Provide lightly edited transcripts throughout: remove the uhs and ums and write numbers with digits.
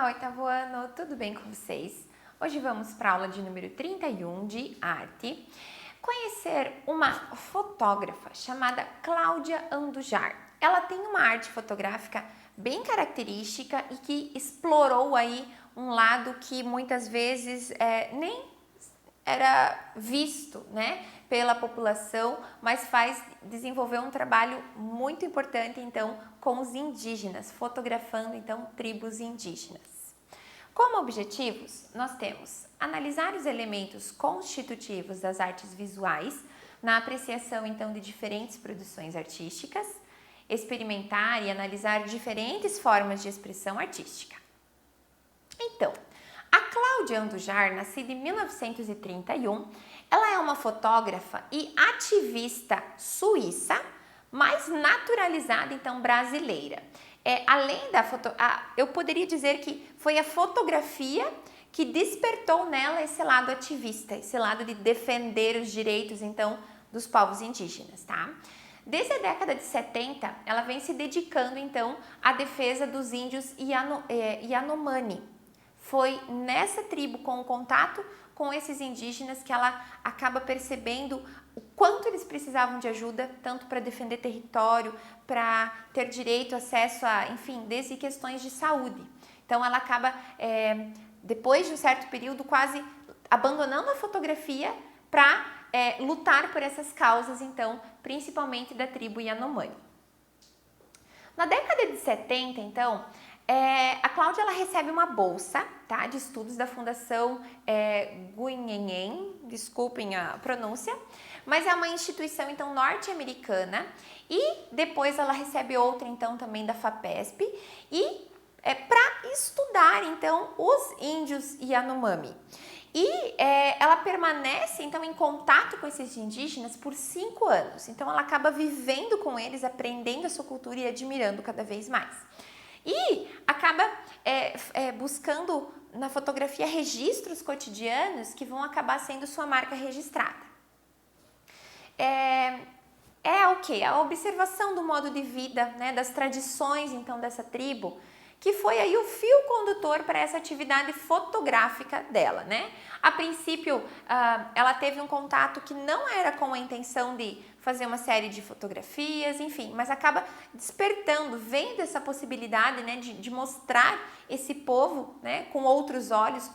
Olá, oitavo ano, tudo bem com vocês? Hoje vamos para a aula de número 31 de arte, conhecer uma fotógrafa chamada Cláudia Andujar. Ela tem uma arte fotográfica bem característica e que explorou aí um lado que muitas vezes nem era visto, né, pela população, mas desenvolveu um trabalho muito importante, então, com os indígenas, fotografando, então, tribos indígenas. Como objetivos, nós temos analisar os elementos constitutivos das artes visuais na apreciação, então, de diferentes produções artísticas, experimentar e analisar diferentes formas de expressão artística. Então, a Cláudia Andujar, nascida em 1931, ela é uma fotógrafa e ativista suíça, mas naturalizada, então, brasileira. Além da eu poderia dizer que foi a fotografia que despertou nela esse lado ativista, esse lado de defender os direitos, então, dos povos indígenas, tá? Desde a década de 70, ela vem se dedicando, então, à defesa dos índios Yanomami. Foi nessa tribo, com o contato com esses indígenas, que ela acaba percebendo o quanto eles precisavam de ajuda, tanto para defender território, para ter direito, acesso a, enfim, desde questões de saúde. Então, ela acaba, depois de um certo período, quase abandonando a fotografia para lutar por essas causas, então, principalmente da tribo Yanomami. Na década de 70, então, a Cláudia ela recebe uma bolsa, tá, de estudos da Fundação Guggenheim, desculpem a pronúncia, mas é uma instituição então norte-americana, e depois ela recebe outra então também da FAPESP, e para estudar então os índios Yanomami. E ela permanece então em contato com esses indígenas por 5 anos, então ela acaba vivendo com eles, aprendendo a sua cultura e admirando cada vez mais. E acaba buscando na fotografia registros cotidianos que vão acabar sendo sua marca registrada. O quê? A observação do modo de vida, né, das tradições então dessa tribo, que foi aí o fio condutor para essa atividade fotográfica dela, né? A princípio, ela teve um contato que não era com a intenção de fazer uma série de fotografias, enfim, mas acaba despertando, vendo essa possibilidade, né, de mostrar esse povo, né, com outros olhos,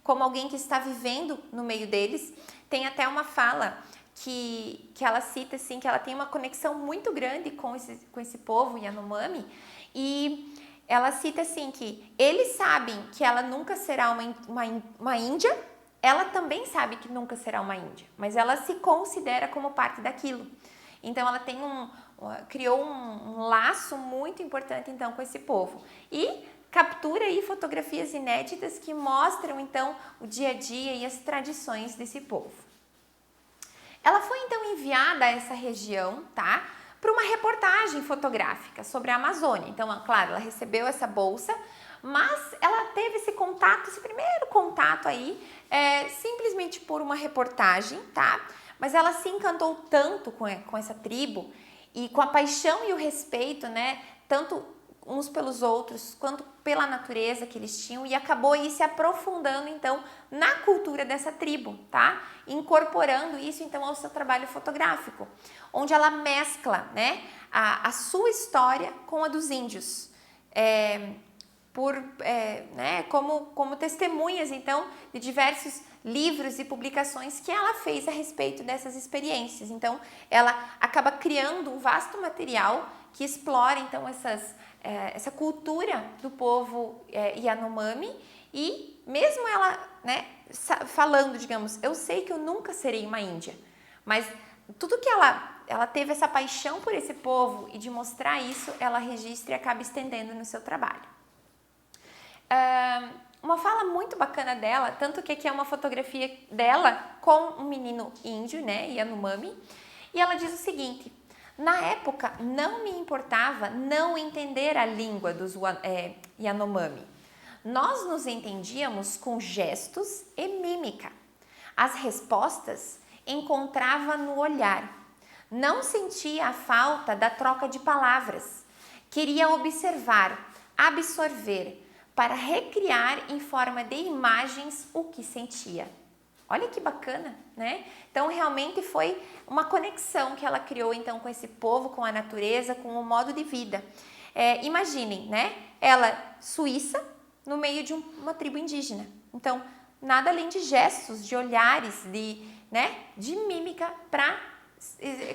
como alguém que está vivendo no meio deles. Tem até uma fala que ela cita, assim, que ela tem uma conexão muito grande com esse povo Yanomami, e ela cita assim que eles sabem que ela nunca será uma índia, ela também sabe que nunca será uma índia, mas ela se considera como parte daquilo. Então ela tem criou um laço muito importante então com esse povo e captura aí fotografias inéditas que mostram então o dia a dia e as tradições desse povo. Ela foi então enviada a essa região, tá? Para uma reportagem fotográfica sobre a Amazônia. Então, claro, ela recebeu essa bolsa, mas ela teve esse primeiro contato aí, simplesmente por uma reportagem, tá? Mas ela se encantou tanto com essa tribo e com a paixão e o respeito, né? Tanto uns pelos outros, quanto pela natureza que eles tinham, e acabou aí se aprofundando, então, na cultura dessa tribo, tá? Incorporando isso, então, ao seu trabalho fotográfico, onde ela mescla, né, a sua história com a dos índios, né, como testemunhas, então, de diversos livros e publicações que ela fez a respeito dessas experiências. Então, ela acaba criando um vasto material que explora, então, essa cultura do povo Yanomami, e mesmo ela, né, falando, digamos, eu sei que eu nunca serei uma índia, mas tudo que ela teve essa paixão por esse povo e de mostrar isso, ela registra e acaba estendendo no seu trabalho. Uma fala muito bacana dela, tanto que aqui é uma fotografia dela com um menino índio, né, Yanomami, e ela diz o seguinte: na época não me importava não entender a língua dos Yanomami. Nós nos entendíamos com gestos e mímica. As respostas encontrava no olhar. Não sentia a falta da troca de palavras. Queria observar, absorver, para recriar em forma de imagens o que sentia. Olha que bacana, né? Então, realmente foi uma conexão que ela criou, então, com esse povo, com a natureza, com o modo de vida. Imaginem, né? Ela, suíça, no meio de uma tribo indígena. Então, nada além de gestos, de olhares, de mímica para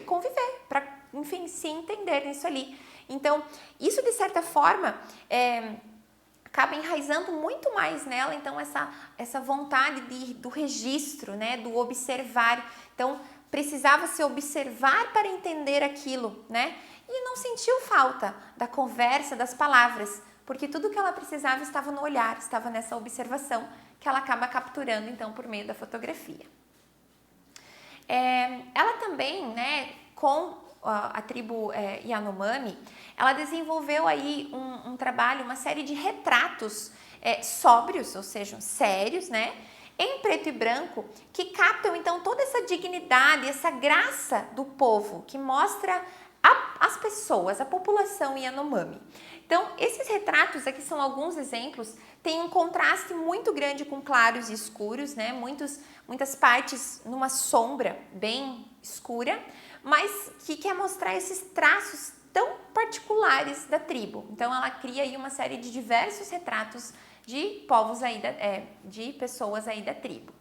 conviver, para, enfim, se entender nisso ali. Então, isso, de certa forma, acaba enraizando muito mais nela, então, essa vontade do registro, né, do observar. Então, precisava se observar para entender aquilo, né? E não sentiu falta da conversa, das palavras, porque tudo que ela precisava estava no olhar, estava nessa observação que ela acaba capturando, então, por meio da fotografia. Ela também, né, com a tribo Yanomami, ela desenvolveu aí um trabalho, uma série de retratos sóbrios, ou seja, sérios, né, em preto e branco, que captam então toda essa dignidade, essa graça do povo, que mostra as pessoas, a população Yanomami. Então, esses retratos aqui são alguns exemplos, tem um contraste muito grande com claros e escuros, né, muitas partes numa sombra bem escura, mas que quer mostrar esses traços tão particulares da tribo. Então, ela cria aí uma série de diversos retratos de povos aí, de pessoas aí da tribo.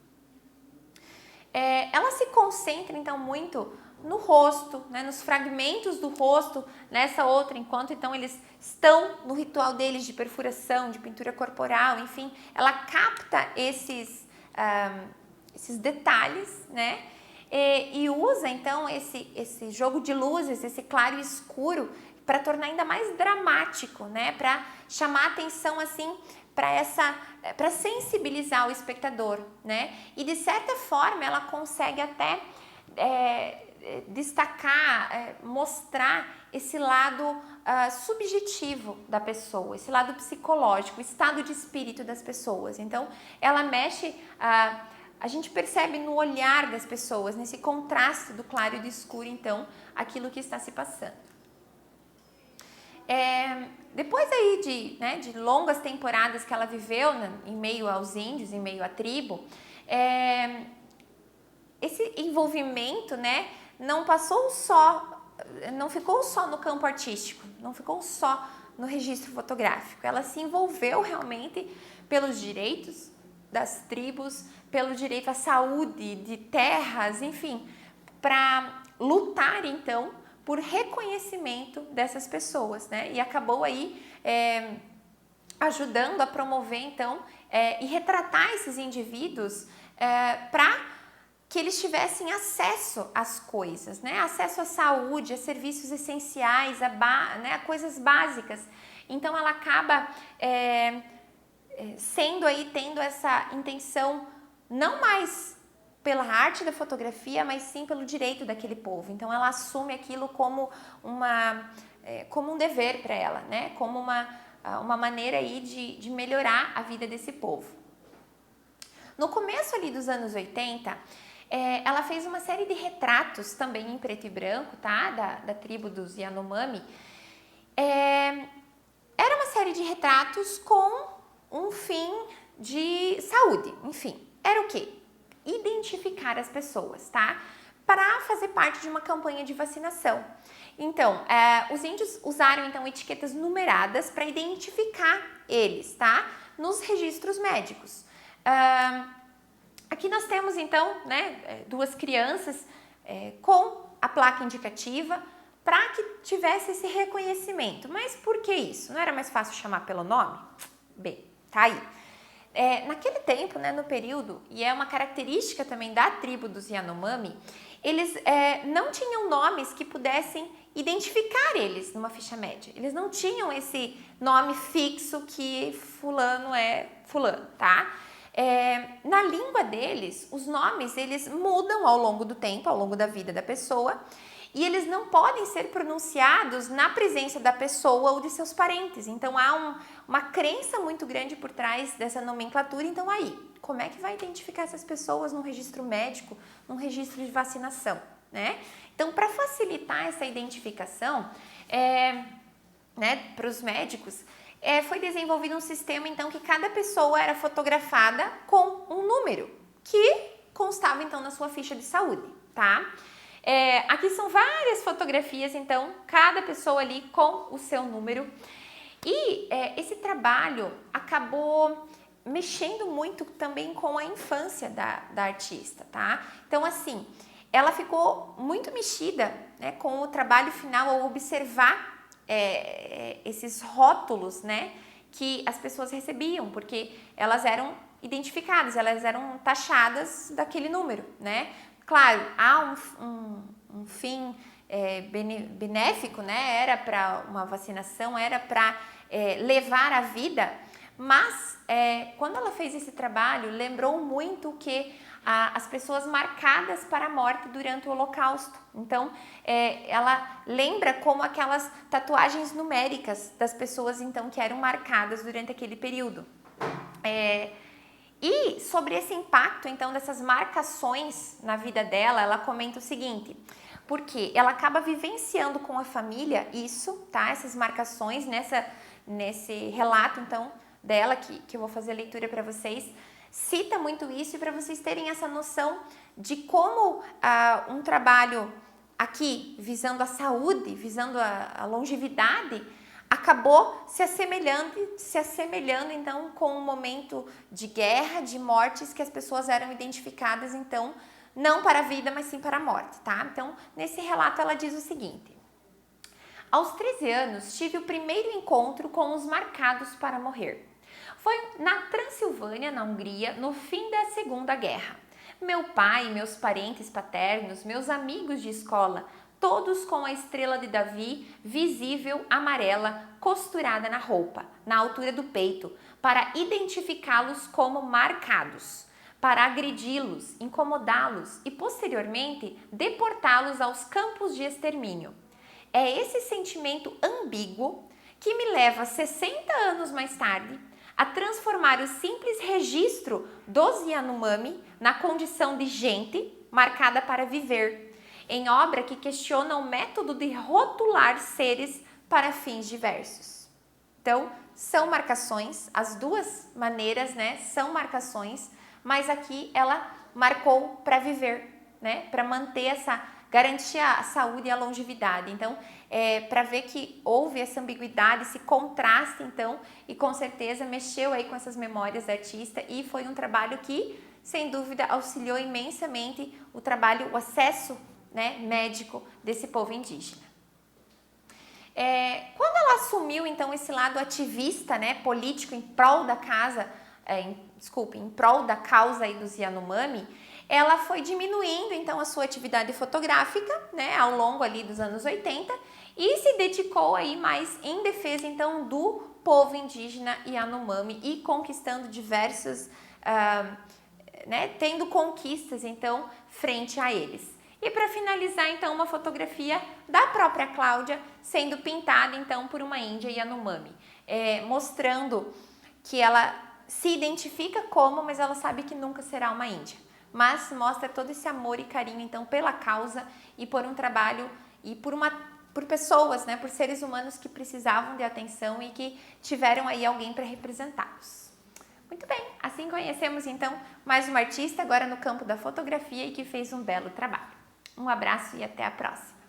Ela se concentra, então, muito no rosto, né, nos fragmentos do rosto, nessa outra, enquanto então eles estão no ritual deles de perfuração, de pintura corporal, enfim, ela capta esses detalhes, né, e usa então esse jogo de luzes, esse claro e escuro, para tornar ainda mais dramático, né, para chamar atenção assim para sensibilizar o espectador, né, e de certa forma ela consegue até destacar, mostrar esse lado subjetivo da pessoa, esse lado psicológico, o estado de espírito das pessoas. Então, ela mexe, a gente percebe no olhar das pessoas, nesse contraste do claro e do escuro, então, aquilo que está se passando. Depois aí de longas temporadas que ela viveu em meio aos índios, em meio à tribo, esse envolvimento, né, não ficou só no campo artístico, não ficou só no registro fotográfico. Ela se envolveu realmente pelos direitos das tribos, pelo direito à saúde, de terras, enfim, para lutar então por reconhecimento dessas pessoas, né? E acabou aí ajudando a promover então e retratar esses indivíduos para que eles tivessem acesso às coisas, né? Acesso à saúde, a serviços essenciais, a coisas básicas. Então, ela acaba tendo essa intenção, não mais pela arte da fotografia, mas sim pelo direito daquele povo. Então, ela assume aquilo como um dever para ela, né? Como uma maneira aí de melhorar a vida desse povo. No começo ali dos anos 80, ela fez uma série de retratos também em preto e branco, tá? Da tribo dos Yanomami. Era uma série de retratos com um fim de saúde, enfim. Era o quê? Identificar as pessoas, tá? Para fazer parte de uma campanha de vacinação. Então, os índios usaram então etiquetas numeradas para identificar eles, tá? Nos registros médicos. Aqui nós temos, então, né, duas crianças com a placa indicativa para que tivesse esse reconhecimento. Mas por que isso? Não era mais fácil chamar pelo nome? Bem, tá aí. Naquele tempo, né, no período, e é uma característica também da tribo dos Yanomami, eles não tinham nomes que pudessem identificar eles numa ficha média. Eles não tinham esse nome fixo que fulano é fulano, tá? Na língua deles, os nomes eles mudam ao longo do tempo, ao longo da vida da pessoa, e eles não podem ser pronunciados na presença da pessoa ou de seus parentes. Então, há uma crença muito grande por trás dessa nomenclatura. Então, aí, como é que vai identificar essas pessoas num registro médico, num registro de vacinação, né? Então, para facilitar essa identificação, né, para os médicos, foi desenvolvido um sistema, então, que cada pessoa era fotografada com um número, que constava, então, na sua ficha de saúde, tá? Aqui são várias fotografias, então, cada pessoa ali com o seu número. E esse trabalho acabou mexendo muito também com a infância da artista, tá? Então, assim, ela ficou muito mexida, né, com o trabalho final ao observar esses rótulos, né, que as pessoas recebiam, porque elas eram identificadas, elas eram taxadas daquele número, né? Claro, há um fim benéfico, né? Era para uma vacinação, era para levar a vida, mas quando ela fez esse trabalho, lembrou muito que as pessoas marcadas para a morte durante o Holocausto. Então, ela lembra como aquelas tatuagens numéricas das pessoas, então, que eram marcadas durante aquele período. E sobre esse impacto, então, dessas marcações na vida dela, ela comenta o seguinte: porque ela acaba vivenciando com a família isso, tá? Essas marcações nesse relato, então, dela, que eu vou fazer a leitura para vocês, cita muito isso, e para vocês terem essa noção de como um trabalho aqui visando a saúde, visando a longevidade, acabou se assemelhando então com um momento de guerra, de mortes, que as pessoas eram identificadas, então, não para a vida, mas sim para a morte, tá? Então, nesse relato ela diz o seguinte: aos 13 anos, tive o primeiro encontro com os marcados para morrer. Foi na Transilvânia, na Hungria, no fim da Segunda Guerra. Meu pai, meus parentes paternos, meus amigos de escola, todos com a estrela de Davi visível amarela costurada na roupa, na altura do peito, para identificá-los como marcados, para agredi-los, incomodá-los e posteriormente deportá-los aos campos de extermínio. É esse sentimento ambíguo que me leva 60 anos mais tarde a transformar o simples registro dos Yanomami na condição de gente marcada para viver, em obra que questiona o método de rotular seres para fins diversos. Então, são marcações, as duas maneiras, né, são marcações, mas aqui ela marcou para viver, né, para manter garantir a saúde e a longevidade. Então, para ver que houve essa ambiguidade, esse contraste, então, e com certeza mexeu aí com essas memórias da artista, e foi um trabalho que, sem dúvida, auxiliou imensamente o trabalho, o acesso, né, médico desse povo indígena. Quando ela assumiu, então, esse lado ativista, né, político em prol da em prol da causa aí dos Yanomami, ela foi diminuindo, então, a sua atividade fotográfica, né, ao longo ali dos anos 80, e se dedicou aí mais em defesa, então, do povo indígena Yanomami, e conquistando diversos, né, tendo conquistas, então, frente a eles. E para finalizar, então, uma fotografia da própria Cláudia sendo pintada, então, por uma índia Yanomami, mostrando que ela se identifica como, mas ela sabe que nunca será uma índia. Mas mostra todo esse amor e carinho, então, pela causa e por um trabalho e por pessoas, né, por seres humanos que precisavam de atenção e que tiveram aí alguém para representá-los. Muito bem, assim conhecemos, então, mais uma artista agora no campo da fotografia e que fez um belo trabalho. Um abraço e até a próxima!